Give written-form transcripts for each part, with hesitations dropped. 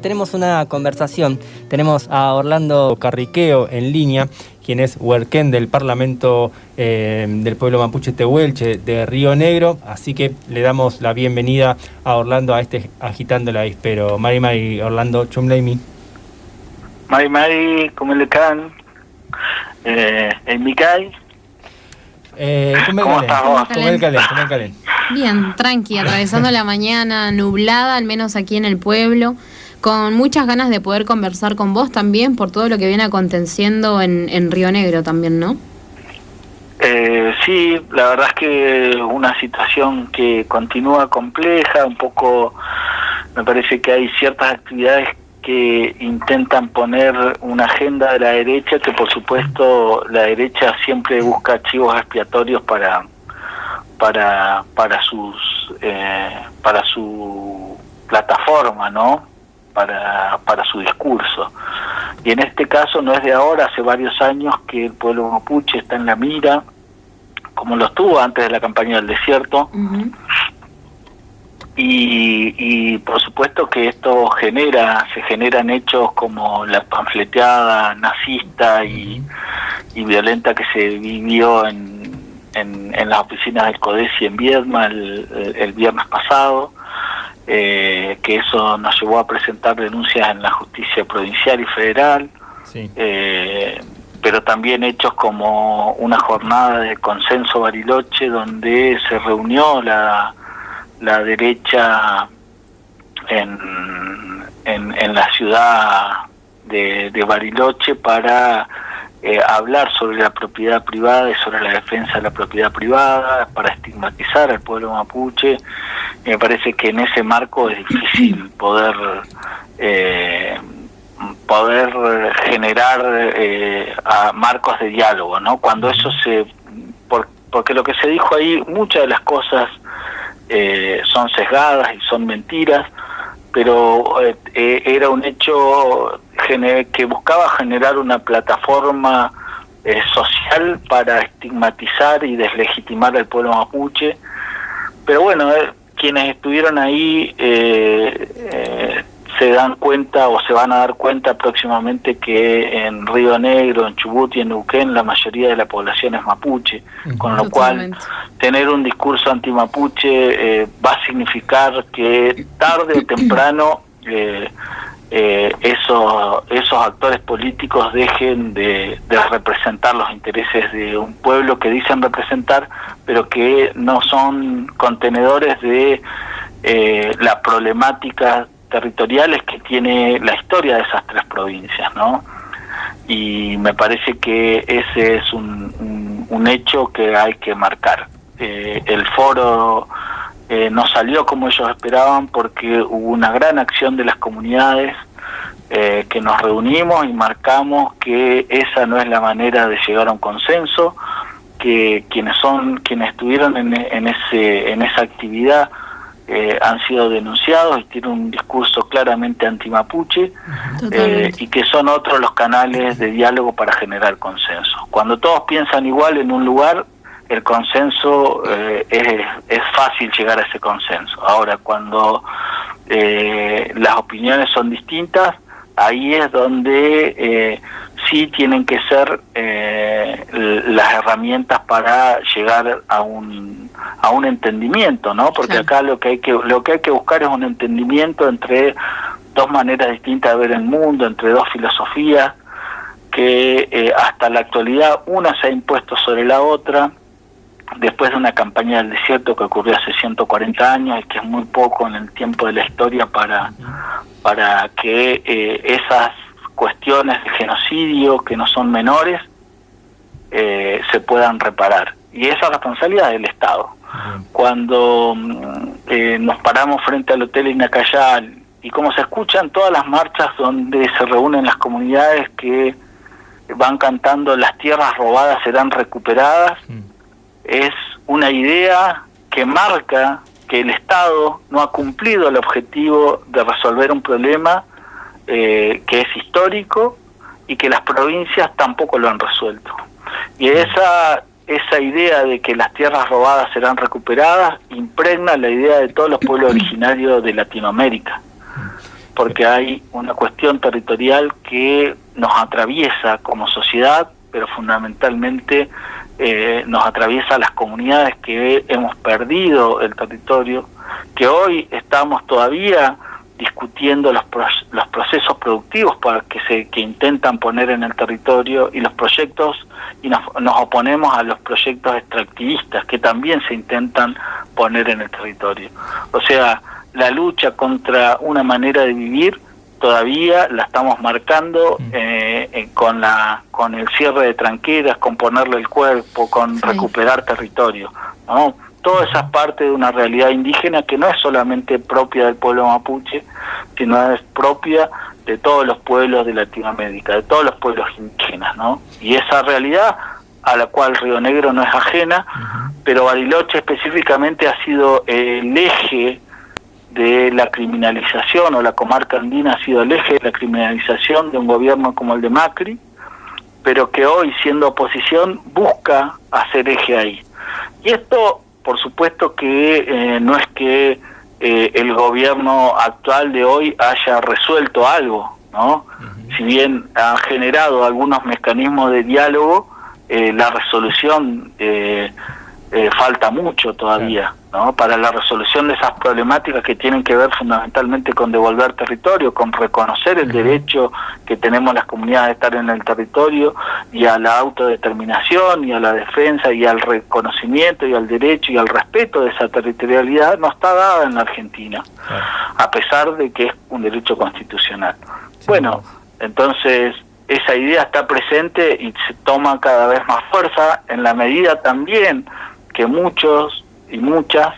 Tenemos una conversación, tenemos a Orlando Carriqueo en línea, quien es huerquén del Parlamento del pueblo mapuche Tehuelche de Río Negro, así que le damos la bienvenida a Orlando a este Agitando el Avispero. Mari Orlando Chumleimi. Mari, ¿cómo le can? ¿El Micay? ¿Cómo estás vos? ¿Cómo el calén? Bien, tranqui, atravesando la mañana nublada, al menos aquí en el pueblo, con muchas ganas de poder conversar con vos también por todo lo que viene aconteciendo en Río Negro también, ¿no? Sí, la verdad es que una situación que continúa compleja, un poco me parece que hay ciertas actividades que intentan poner una agenda de la derecha, que por supuesto la derecha siempre busca chivos expiatorios para su plataforma, ¿no? Para su discurso. Y en este caso no es de ahora, hace varios años que el pueblo mapuche está en la mira, como lo estuvo antes de la campaña del desierto. Uh-huh. Y por supuesto que esto se generan hechos como la panfleteada nazista y violenta que se vivió en las oficinas del CODESI en Viedma el viernes pasado, que eso nos llevó a presentar denuncias en la justicia provincial y federal. Sí. Pero también hechos como una jornada de consenso Bariloche donde se reunió la derecha en la ciudad de Bariloche para hablar sobre la propiedad privada y sobre la defensa de la propiedad privada, para estigmatizar al pueblo mapuche. Me parece que en ese marco es difícil poder generar marcos de diálogo, ¿no? Cuando eso porque lo que se dijo ahí, muchas de las cosas son sesgadas y son mentiras, pero era un hecho que buscaba generar una plataforma social para estigmatizar y deslegitimar al pueblo mapuche. Pero bueno, quienes estuvieron ahí se dan cuenta o se van a dar cuenta próximamente que en Río Negro, en Chubut y en Neuquén la mayoría de la población es mapuche, con lo cual tener un discurso antimapuche va a significar que tarde o temprano esos actores políticos dejen de representar los intereses de un pueblo que dicen representar, pero que no son contenedores de las problemáticas territoriales que tiene la historia de esas tres provincias, ¿no? Y me parece que ese es un hecho que hay que marcar. El foro no salió como ellos esperaban porque hubo una gran acción de las comunidades que nos reunimos y marcamos que esa no es la manera de llegar a un consenso, que quienes estuvieron en esa actividad han sido denunciados y tienen un discurso claramente antimapuche, y que son otros los canales de diálogo para generar consenso. Cuando todos piensan igual en un lugar, el consenso es fácil llegar a ese consenso. Ahora, cuando las opiniones son distintas, ahí es donde sí tienen que ser las herramientas para llegar a un entendimiento, ¿no? Porque acá lo que hay que buscar es un entendimiento entre dos maneras distintas de ver el mundo, entre dos filosofías que hasta la actualidad una se ha impuesto sobre la otra después de una campaña del desierto que ocurrió hace 140 años y que es muy poco en el tiempo de la historia para que esas cuestiones de genocidio, que no son menores, se puedan reparar. Y esa es la responsabilidad del Estado. Cuando nos paramos frente al Hotel Inacayal y como se escuchan todas las marchas donde se reúnen las comunidades que van cantando las tierras robadas serán recuperadas, es una idea que marca que el Estado no ha cumplido el objetivo de resolver un problema que es histórico y que las provincias tampoco lo han resuelto. Y esa idea de que las tierras robadas serán recuperadas impregna la idea de todos los pueblos originarios de Latinoamérica. porque hay una cuestión territorial que nos atraviesa como sociedad, pero fundamentalmente nos atraviesa a las comunidades que hemos perdido el territorio, que hoy estamos todavía discutiendo los procesos productivos que intentan poner en el territorio y los proyectos, y nos oponemos a los proyectos extractivistas que también se intentan poner en el territorio. O sea, la lucha contra una manera de vivir todavía la estamos marcando con el cierre de tranqueras, con ponerle el cuerpo, con recuperar territorio, ¿no? Toda esa parte de una realidad indígena que no es solamente propia del pueblo mapuche, sino es propia de todos los pueblos de Latinoamérica, de todos los pueblos indígenas, ¿no? Y esa realidad a la cual Río Negro no es ajena, pero Bariloche específicamente ha sido el eje de la criminalización, o la comarca andina ha sido el eje de la criminalización de un gobierno como el de Macri, pero que hoy, siendo oposición, busca hacer eje ahí. Y esto, por supuesto que no es que el gobierno actual de hoy haya resuelto algo, ¿no? Si bien ha generado algunos mecanismos de diálogo, la resolución falta mucho todavía, ¿no? Para la resolución de esas problemáticas que tienen que ver fundamentalmente con devolver territorio, con reconocer el derecho que tenemos las comunidades de estar en el territorio, y a la autodeterminación, y a la defensa, y al reconocimiento, y al derecho, y al respeto de esa territorialidad, no está dada en la Argentina, a pesar de que es un derecho constitucional. Bueno, entonces esa idea está presente y se toma cada vez más fuerza, en la medida también que muchos y muchas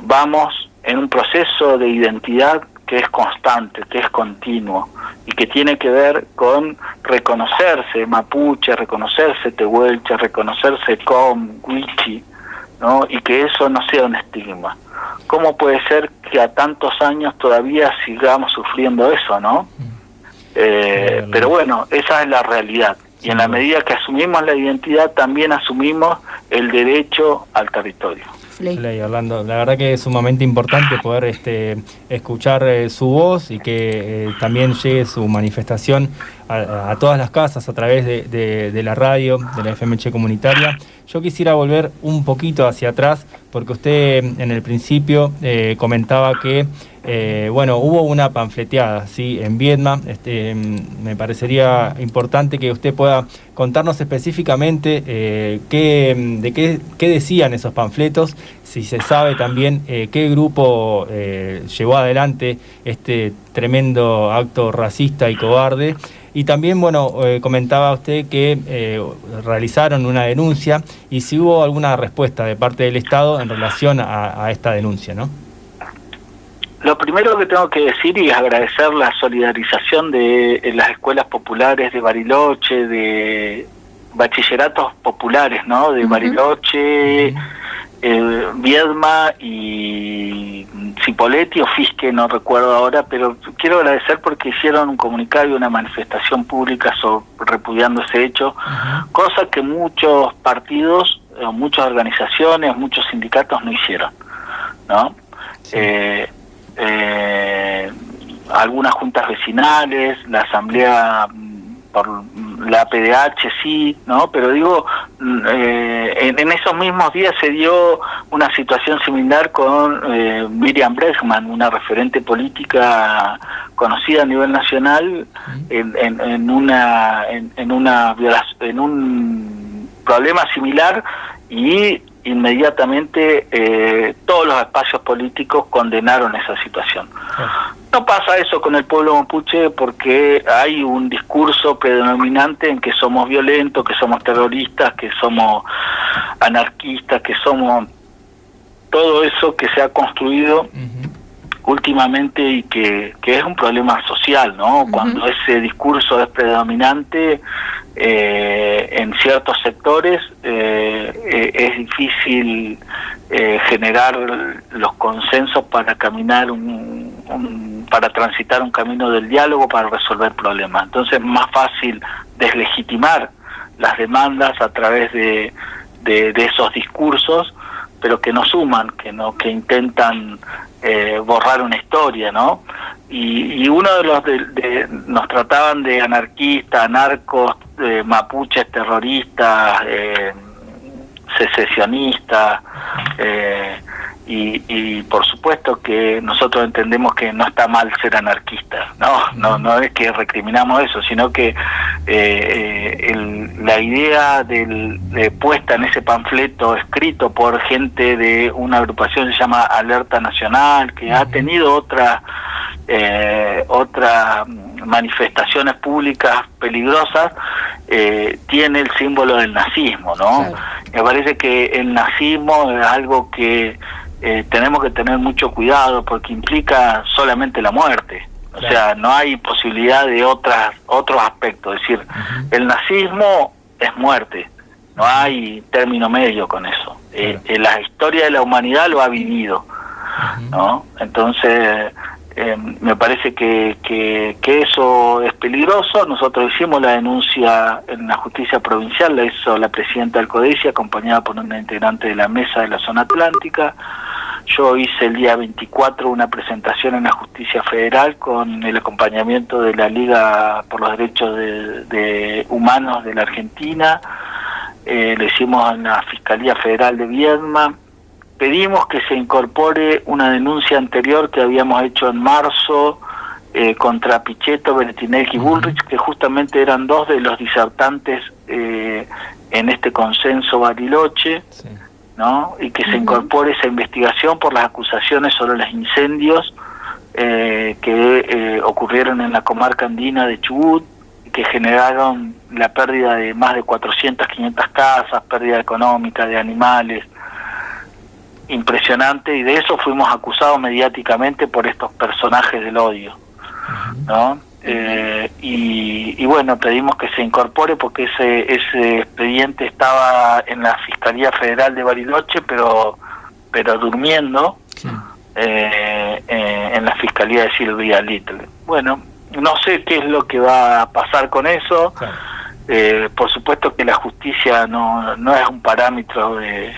vamos en un proceso de identidad que es constante, que es continuo, y que tiene que ver con reconocerse mapuche, reconocerse tehuelche, reconocerse com, wichi, ¿no? Y que eso no sea un estigma. ¿Cómo puede ser que a tantos años todavía sigamos sufriendo eso, no? Pero bueno, esa es la realidad. Y en la medida que asumimos la identidad, también asumimos el derecho al territorio. Ley, Orlando, la verdad que es sumamente importante poder escuchar su voz, y que también llegue su manifestación a todas las casas a través de la radio, de la FMH comunitaria. Yo quisiera volver un poquito hacia atrás, porque usted en el principio comentaba que hubo una panfleteada, ¿sí?, en Viedma. Me parecería importante que usted pueda contarnos específicamente qué decían esos panfletos, si se sabe también qué grupo llevó adelante este tremendo acto racista y cobarde. Y también, comentaba usted que realizaron una denuncia, y si hubo alguna respuesta de parte del Estado en relación a esta denuncia, ¿no? Lo primero que tengo que decir y agradecer la solidarización de las escuelas populares de Bariloche, de bachilleratos populares, ¿no? De Bariloche, Viedma y Cipolletti o Fisque, no recuerdo ahora, pero quiero agradecer porque hicieron un comunicado y una manifestación pública repudiando ese hecho, cosa que muchos partidos, muchas organizaciones, muchos sindicatos no hicieron, ¿no? Sí. Algunas juntas vecinales, la asamblea por la PDH sí, ¿no? Pero digo, en esos mismos días se dio una situación similar con Miriam Bregman, una referente política conocida a nivel nacional, en un problema similar, y inmediatamente todos los espacios políticos condenaron esa situación. No pasa eso con el pueblo mapuche, porque hay un discurso predominante en que somos violentos, que somos terroristas, que somos anarquistas, que somos todo eso que se ha construido últimamente, y que es un problema social, ¿no? Cuando ese discurso es predominante en ciertos sectores, es difícil generar los consensos para caminar para transitar un camino del diálogo, para resolver problemas. Entonces es más fácil deslegitimar las demandas a través de esos discursos, pero que no suman, que intentan borrar una historia, ¿no? Y uno de los nos trataban de anarquistas, narcos, mapuches terroristas, secesionistas, y por supuesto que nosotros entendemos que no está mal ser anarquista, no es que recriminamos eso, sino que la idea de puesta en ese panfleto escrito por gente de una agrupación que se llama Alerta Nacional, que ha tenido otras manifestaciones públicas peligrosas, tiene el símbolo del nazismo, ¿no? Claro. Me parece que el nazismo es algo que tenemos que tener mucho cuidado porque implica solamente la muerte. O sea, no hay posibilidad de otros aspectos. Es decir, el nazismo es muerte. No hay término medio con eso. La historia de la humanidad lo ha vivido, ¿no? Entonces, me parece que eso es peligroso. Nosotros hicimos la denuncia en la justicia provincial, la hizo la presidenta del CODECI, acompañada por una integrante de la mesa de la zona atlántica. Yo hice el día 24 una presentación en la justicia federal con el acompañamiento de la Liga por los Derechos de Humanos de la Argentina. Lo hicimos en la Fiscalía Federal de Viedma. Pedimos que se incorpore una denuncia anterior que habíamos hecho en marzo contra Pichetto, Bertinelli y Bullrich, que justamente eran dos de los disertantes en este consenso Bariloche, ¿no? Y que se incorpore esa investigación por las acusaciones sobre los incendios que ocurrieron en la comarca andina de Chubut, que generaron la pérdida de más de 400, 500 casas, pérdida económica de animales, impresionante, y de eso fuimos acusados mediáticamente por estos personajes del odio, ¿no? Y bueno, pedimos que se incorpore porque ese expediente estaba en la Fiscalía Federal de Bariloche, pero durmiendo en la Fiscalía de Silvia Little. Bueno, no sé qué es lo que va a pasar con eso. Por supuesto que la justicia no es un parámetro de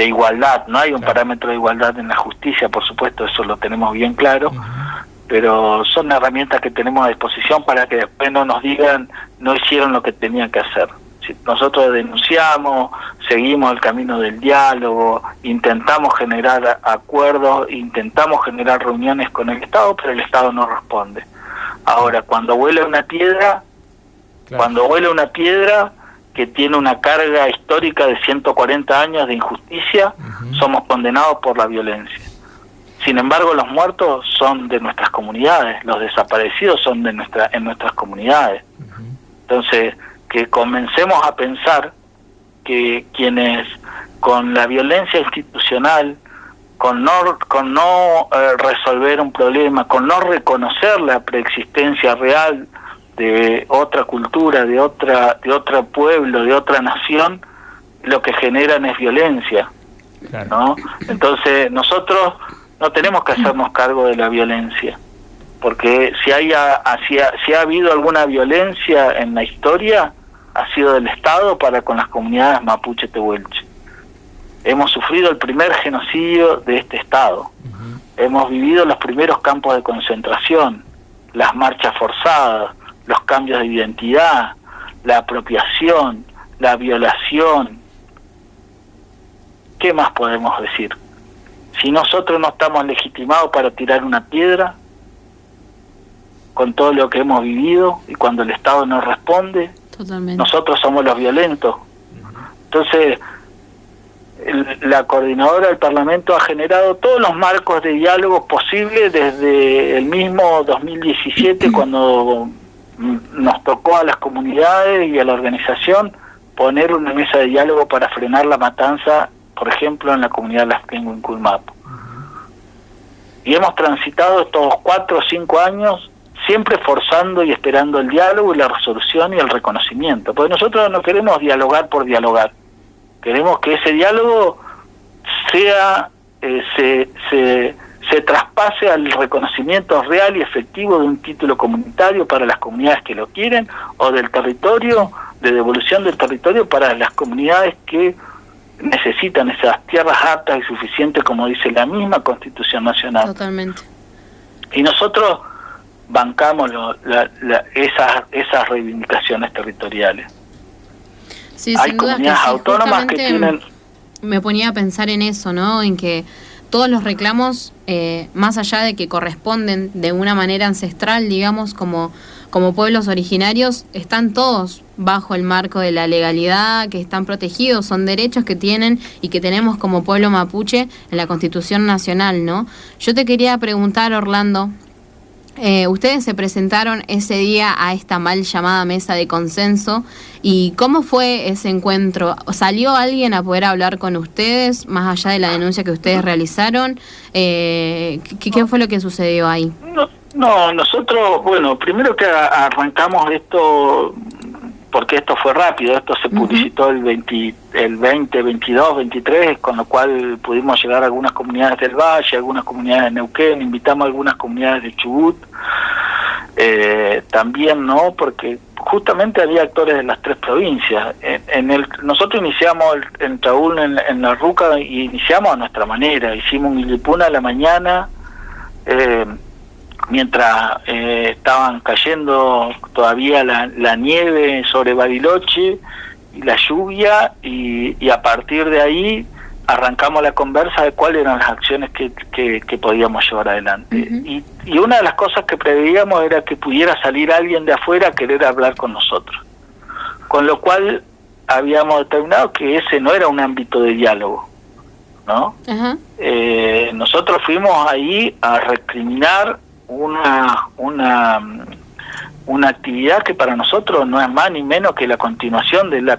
igualdad, no hay un parámetro de igualdad en la justicia, por supuesto, eso lo tenemos bien claro, pero son herramientas que tenemos a disposición para que después no nos digan no hicieron lo que tenían que hacer. Si nosotros denunciamos, seguimos el camino del diálogo, intentamos generar acuerdos, intentamos generar reuniones con el Estado, pero el Estado no responde. Ahora, cuando vuela una piedra, que tiene una carga histórica de 140 años de injusticia, somos condenados por la violencia. Sin embargo, los muertos son de nuestras comunidades, los desaparecidos son en nuestras comunidades. Entonces, que comencemos a pensar que quienes con la violencia institucional, con no resolver un problema, con no reconocer la preexistencia real de otra cultura, de otro pueblo, de otra nación, lo que generan es violencia, ¿no? Entonces nosotros no tenemos que hacernos cargo de la violencia, porque si ha habido alguna violencia en la historia, ha sido del Estado para con las comunidades mapuche tehuelche. Hemos sufrido el primer genocidio de este Estado, hemos vivido los primeros campos de concentración, las marchas forzadas, los cambios de identidad, la apropiación, la violación. ¿Qué más podemos decir? Si nosotros no estamos legitimados para tirar una piedra, con todo lo que hemos vivido, y cuando el Estado no responde, nosotros somos los violentos. Entonces, la coordinadora del Parlamento ha generado todos los marcos de diálogo posibles desde el mismo 2017, cuando nos tocó a las comunidades y a la organización poner una mesa de diálogo para frenar la matanza, por ejemplo, en la comunidad Laskengo en Culmapo. Y hemos transitado estos 4 o 5 años siempre forzando y esperando el diálogo y la resolución y el reconocimiento, porque nosotros no queremos dialogar por dialogar, queremos que ese diálogo sea se traspase al reconocimiento real y efectivo de un título comunitario para las comunidades que lo quieren, o del territorio, de devolución del territorio para las comunidades que necesitan esas tierras aptas y suficientes, como dice la misma Constitución Nacional. Totalmente. Y nosotros bancamos esas reivindicaciones territoriales. Sí, hay sin duda comunidades que sí. autónomas que tienen... Me ponía a pensar en eso, ¿no? En que todos los reclamos, más allá de que corresponden de una manera ancestral, digamos, como pueblos originarios, están todos bajo el marco de la legalidad, que están protegidos, son derechos que tienen y que tenemos como pueblo mapuche en la Constitución Nacional, ¿no? Yo te quería preguntar, Orlando, ustedes se presentaron ese día a esta mal llamada mesa de consenso, ¿y cómo fue ese encuentro? ¿Salió alguien a poder hablar con ustedes, más allá de la denuncia que ustedes realizaron? ¿Qué fue lo que sucedió ahí? No, nosotros, bueno, primero que arrancamos esto, porque esto fue rápido, esto se publicitó el 20, 22, 23, con lo cual pudimos llegar a algunas comunidades del Valle, algunas comunidades de Neuquén, invitamos a algunas comunidades de Chubut, también, ¿no? Porque justamente había actores de las tres provincias. Nosotros iniciamos el Traúl en la Ruca y iniciamos a nuestra manera, hicimos un Ilipuna a la mañana, mientras estaban cayendo todavía la nieve sobre Bariloche y la lluvia, y a partir de ahí arrancamos la conversa de cuáles eran las acciones que podíamos llevar adelante. Y una de las cosas que preveíamos era que pudiera salir alguien de afuera a querer hablar con nosotros, con lo cual habíamos determinado que ese no era un ámbito de diálogo, ¿no? Nosotros fuimos ahí a recriminar una actividad que para nosotros no es más ni menos que la continuación de la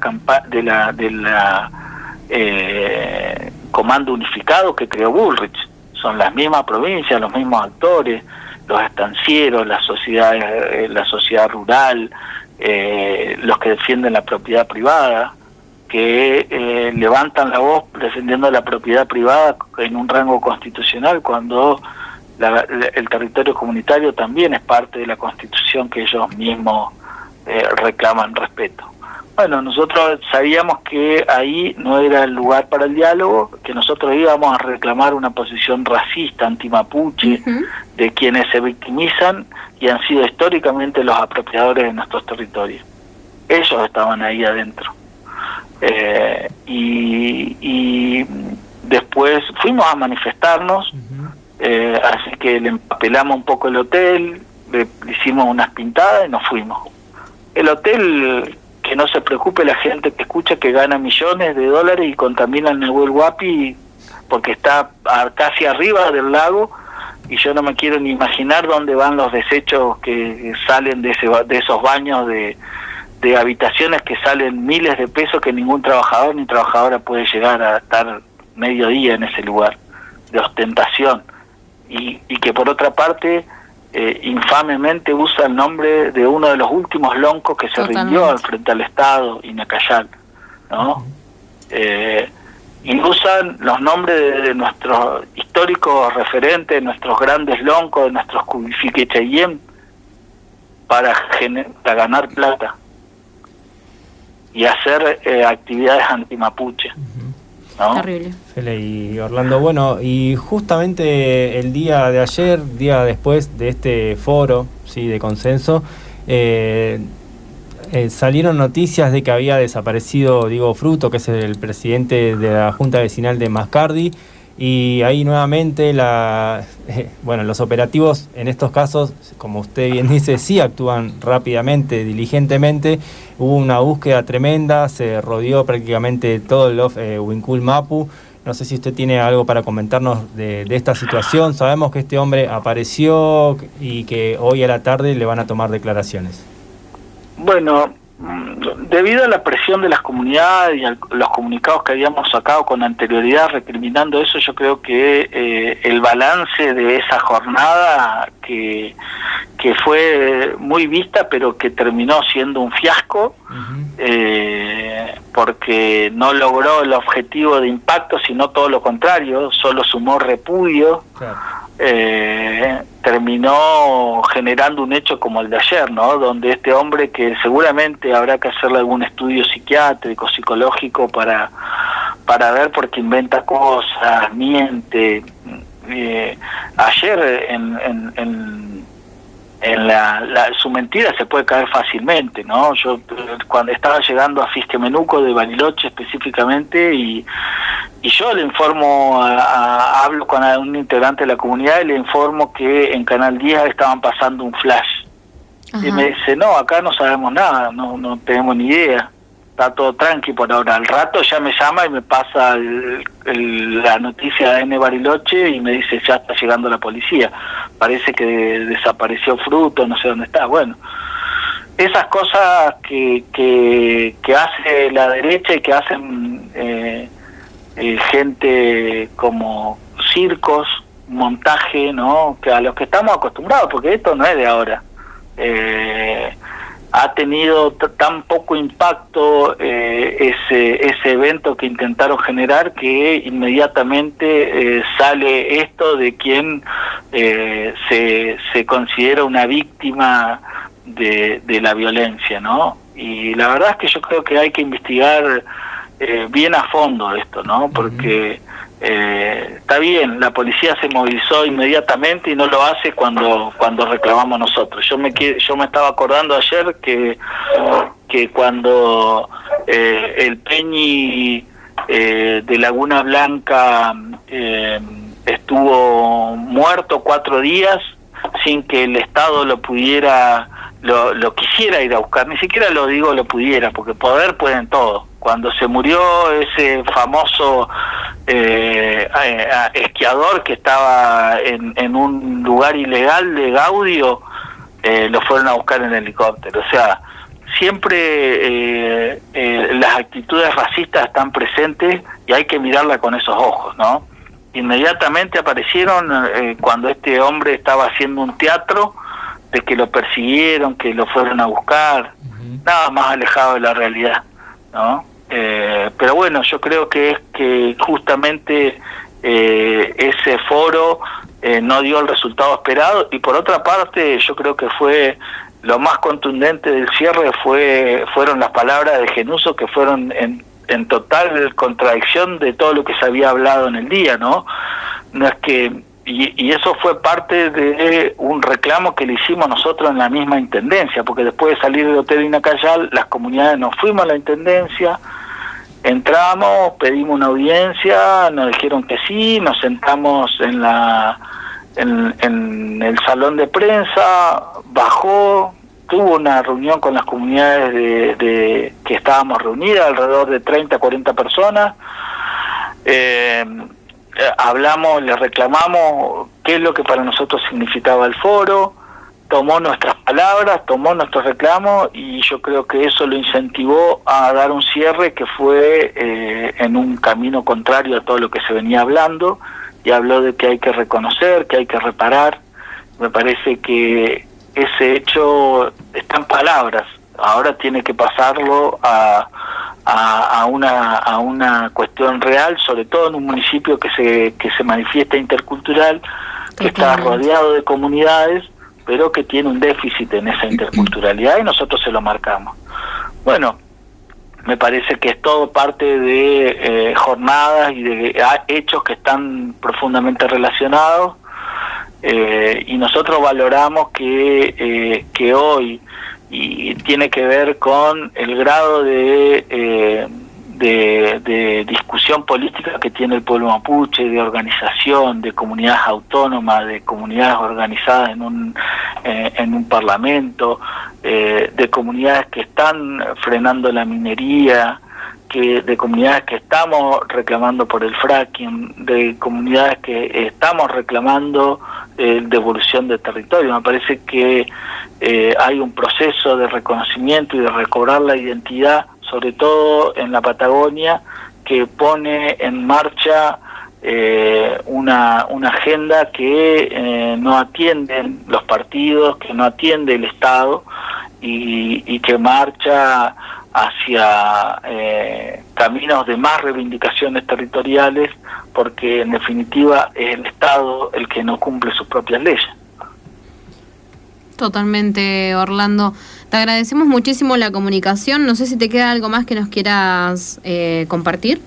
comando unificado que creó Bullrich. Son las mismas provincias, los mismos actores, los estancieros, la sociedad rural, los que defienden la propiedad privada, que levantan la voz defendiendo la propiedad privada en un rango constitucional, cuando el territorio comunitario también es parte de la Constitución que ellos mismos reclaman respeto. Bueno, nosotros sabíamos que ahí no era el lugar para el diálogo, que nosotros íbamos a reclamar una posición racista, antimapuche, de quienes se victimizan y han sido históricamente los apropiadores de nuestros territorios. Ellos estaban ahí adentro. Y después fuimos a manifestarnos, así que le empapelamos un poco el hotel, le hicimos unas pintadas y nos fuimos. El hotel, que no se preocupe la gente que escucha que gana millones de dólares y contamina el Nahuel Huapi porque está casi arriba del lago, y yo no me quiero ni imaginar dónde van los desechos que salen de esos baños de habitaciones que salen miles de pesos, que ningún trabajador ni trabajadora puede llegar a estar medio día en ese lugar de ostentación, y que por otra parte infamemente usa el nombre de uno de los últimos loncos que se rindió frente al Estado, Inacayal, ¿no? Y usan los nombres de nuestros históricos referentes, de nuestros grandes loncos, de nuestros Cubifique Cheyenne, para ganar plata y hacer actividades antimapuche. ¿No? Terrible. Y Orlando, bueno, y justamente el día de ayer, día después de este foro, sí, de consenso, salieron noticias de que había desaparecido Diego Fruto, que es el presidente de la Junta Vecinal de Mascardi, y ahí nuevamente los operativos en estos casos, como usted bien dice, sí actúan rápidamente, diligentemente. Hubo una búsqueda tremenda, se rodeó prácticamente todo el Huincul Mapu. No sé si usted tiene algo para comentarnos de esta situación. Sabemos que este hombre apareció y que hoy a la tarde le van a tomar declaraciones. Bueno, debido a la presión de las comunidades y a los comunicados que habíamos sacado con anterioridad recriminando eso, yo creo que el balance de esa jornada que fue muy vista, pero que terminó siendo un fiasco, porque no logró el objetivo de impacto, sino todo lo contrario, solo sumó repudio. Claro. Terminó generando un hecho como el de ayer, ¿no? Donde este hombre, que seguramente habrá que hacerle algún estudio psiquiátrico, psicológico para para ver porque inventa cosas, miente. Ayer su mentira se puede caer fácilmente, ¿no? Yo cuando estaba llegando a Fisquemenuco de Bariloche específicamente y yo le informo, hablo con un integrante de la comunidad y le informo que en Canal 10 estaban pasando un flash. Ajá. Y me dice, no, acá no sabemos nada, no tenemos ni idea, está todo tranqui por ahora. Al rato ya me llama y me pasa la noticia de N Bariloche y me dice, ya está llegando la policía, parece que desapareció Fruto, no sé dónde está. Bueno, esas cosas que hace la derecha y que hacen gente como circos, montaje, ¿no? Que a los que estamos acostumbrados, porque esto no es de ahora. Ha tenido tan poco impacto ese evento que intentaron generar que inmediatamente sale esto de quien se considera una víctima de la violencia, ¿no? Y la verdad es que yo creo que hay que investigar bien a fondo esto, ¿no? Porque está bien, la policía se movilizó inmediatamente y no lo hace cuando reclamamos nosotros. Yo me estaba acordando ayer que cuando el Peñi de Laguna Blanca estuvo muerto 4 días sin que el Estado lo pudiera, lo quisiera ir a buscar, ni siquiera lo pudiera, porque poder pueden todo. Cuando se murió ese famoso esquiador que estaba en un lugar ilegal de Gaudio, lo fueron a buscar en helicóptero. O sea, siempre las actitudes racistas están presentes y hay que mirarla con esos ojos, ¿no? Inmediatamente aparecieron cuando este hombre estaba haciendo un teatro, de que lo persiguieron, que lo fueron a buscar, nada más alejado de la realidad, ¿no? Pero bueno, yo creo que es que justamente ese foro no dio el resultado esperado, y por otra parte yo creo que fue lo más contundente del cierre fueron las palabras de Genuso, que fueron en total contradicción de todo lo que se había hablado en el día, ¿no? No es que y eso fue parte de un reclamo que le hicimos nosotros en la misma intendencia, porque después de salir del Hotel Inacayal, las comunidades nos fuimos a la intendencia, entramos, pedimos una audiencia, nos dijeron que sí, nos sentamos en el salón de prensa, bajó, tuvo una reunión con las comunidades que estábamos reunidas, alrededor de 30, 40 personas, hablamos, le reclamamos qué es lo que para nosotros significaba el foro, tomó nuestras palabras, tomó nuestros reclamos, y yo creo que eso lo incentivó a dar un cierre que fue en un camino contrario a todo lo que se venía hablando, y habló de que hay que reconocer, que hay que reparar. Me parece que ese hecho está en palabras, ahora tiene que pasarlo a una cuestión real, sobre todo en un municipio que se manifiesta intercultural, que está rodeado de comunidades, pero que tiene un déficit en esa interculturalidad, y nosotros se lo marcamos. Bueno, me parece que es todo parte de jornadas y de hechos que están profundamente relacionados, y nosotros valoramos que hoy, y tiene que ver con el grado de discusión política que tiene el pueblo mapuche, de organización, de comunidades autónomas, de comunidades organizadas en un parlamento, de comunidades que están frenando la minería, de comunidades que estamos reclamando por el fracking, de comunidades que estamos reclamando devolución de territorio. Me parece que hay un proceso de reconocimiento y de recobrar la identidad, sobre todo en la Patagonia, que pone en marcha una agenda que no atienden los partidos, que no atiende el Estado, y que marcha hacia caminos de más reivindicaciones territoriales, porque en definitiva es el Estado el que no cumple sus propias leyes. Totalmente, Orlando. Te agradecemos muchísimo la comunicación. No sé si te queda algo más que nos quieras compartir.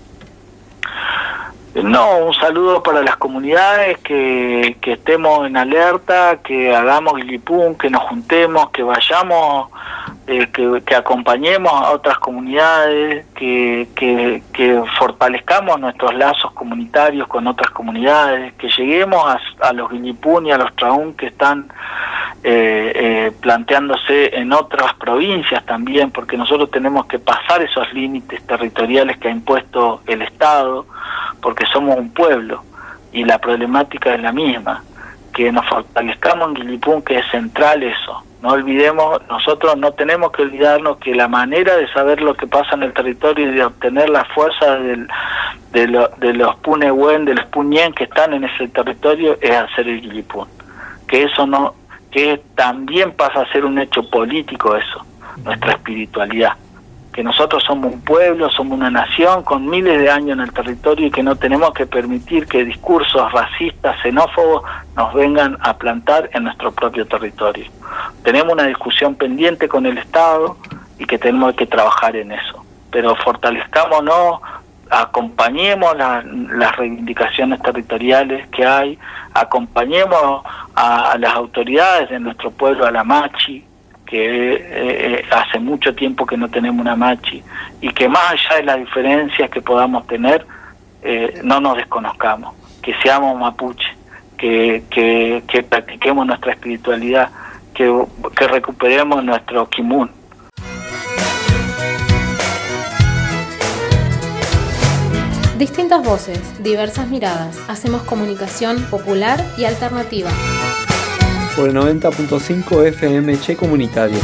No, un saludo para las comunidades, que estemos en alerta, que hagamos Guilipún, que nos juntemos, que vayamos, que acompañemos a otras comunidades, que fortalezcamos nuestros lazos comunitarios con otras comunidades, que lleguemos a los Guilipún y a los Traún que están planteándose en otras provincias también, porque nosotros tenemos que pasar esos límites territoriales que ha impuesto el Estado, porque somos un pueblo y la problemática es la misma, que nos fortalezcamos en Guilipún, que es central eso. No olvidemos, nosotros no tenemos que olvidarnos que la manera de saber lo que pasa en el territorio y de obtener la fuerza de los Punehuen, de los Puñén que están en ese territorio es hacer el Guilipún. Que eso no, que también pasa a ser un hecho político eso, nuestra espiritualidad. Que nosotros somos un pueblo, somos una nación con miles de años en el territorio y que no tenemos que permitir que discursos racistas, xenófobos nos vengan a plantar en nuestro propio territorio. Tenemos una discusión pendiente con el Estado y que tenemos que trabajar en eso. Pero fortalezcámonos, acompañemos las reivindicaciones territoriales que hay, acompañemos a las autoridades de nuestro pueblo, a la Machi, que hace mucho tiempo que no tenemos una Machi, y que más allá de las diferencias que podamos tener, no nos desconozcamos, que seamos mapuche, que practiquemos nuestra espiritualidad, que recuperemos nuestro Kimun. Distintas voces, diversas miradas. Hacemos comunicación popular y alternativa. Por el 90.5 FM Che Comunitario.